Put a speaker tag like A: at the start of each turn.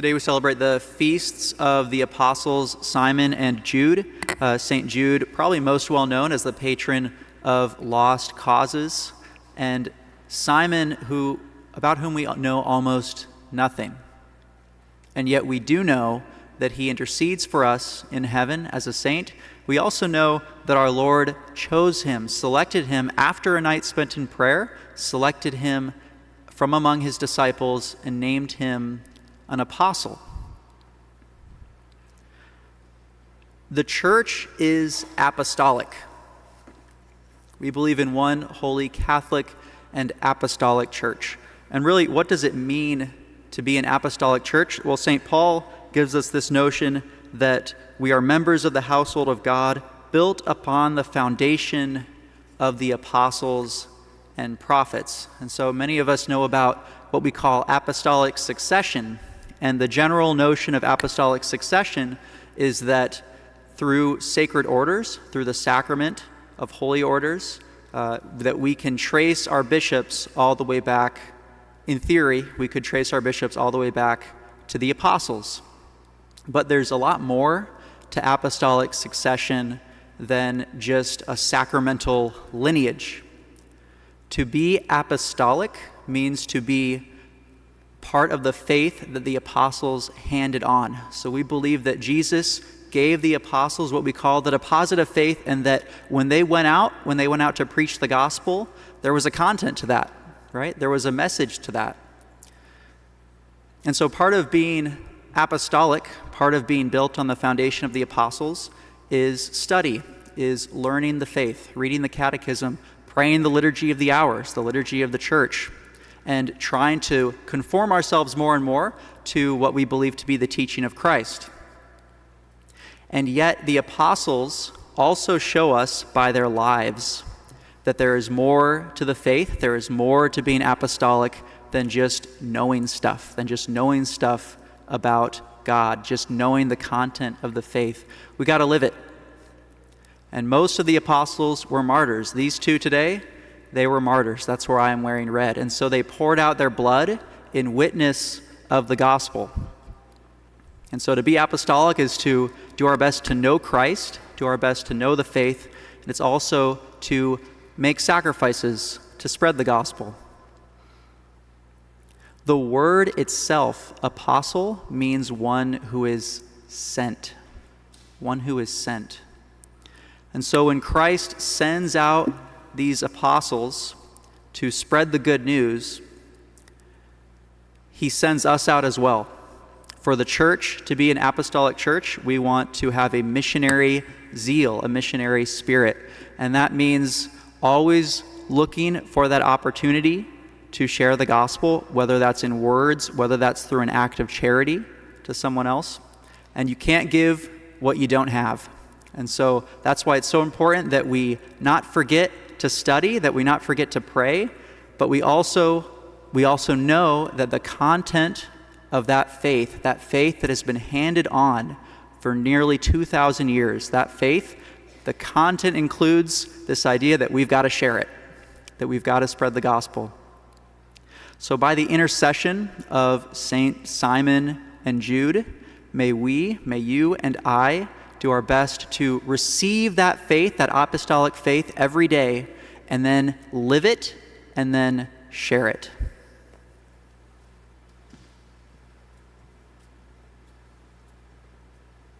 A: Today we celebrate the feasts of the apostles Simon and Jude. St. Jude, probably most well known as the patron of lost causes, and Simon, about whom we know almost nothing. And yet we do know that he intercedes for us in heaven as a saint. We also know that our Lord chose him, selected him after a night spent in prayer, selected him from among his disciples, and named him an apostle. The church is apostolic. We believe in one holy Catholic and apostolic church. And really, what does it mean to be an apostolic church? Well, St. Paul gives us this notion that we are members of the household of God, built upon the foundation of the apostles and prophets. And so many of us know about what we call apostolic succession. And the general notion of apostolic succession is that through sacred orders, through the sacrament of holy orders, that we can trace our bishops all the way back. In theory, we could trace our bishops all the way back to the apostles. But there's a lot more to apostolic succession than just a sacramental lineage. To be apostolic means to be part of the faith that the apostles handed on. So we believe that Jesus gave the apostles what we call the deposit of faith, and that when they went out to preach the gospel, there was a content to that, right? There was a message to that. And so part of being apostolic, part of being built on the foundation of the apostles, is study, is learning the faith, reading the catechism, praying the liturgy of the hours, the liturgy of the church, and trying to conform ourselves more and more to what we believe to be the teaching of Christ. And yet the apostles also show us by their lives that there is more to the faith, there is more to being apostolic than just knowing stuff, about God, just knowing the content of the faith. We got to live it. And most of the apostles were martyrs. These two today, they were martyrs. That's why I am wearing red. And so they poured out their blood in witness of the gospel. And so to be apostolic is to do our best to know Christ, do our best to know the faith, and it's also to make sacrifices to spread the gospel. The word itself, apostle, means one who is sent. One who is sent. And so when Christ sends out these apostles to spread the good news, he sends us out as well. For the church to be an apostolic church, we want to have a missionary zeal, a missionary spirit. And that means always looking for that opportunity to share the gospel, whether that's in words, whether that's through an act of charity to someone else. And you can't give what you don't have. And so that's why it's so important that we not forget to study, that we not forget to pray, but we also know that the content of that faith that has been handed on for nearly 2,000 years, that faith, the content includes this idea that we've got to share it, that we've got to spread the gospel. So by the intercession of Saint Simon and Jude, may you and I do our best to receive that faith, that apostolic faith every day, and then live it, and then share it.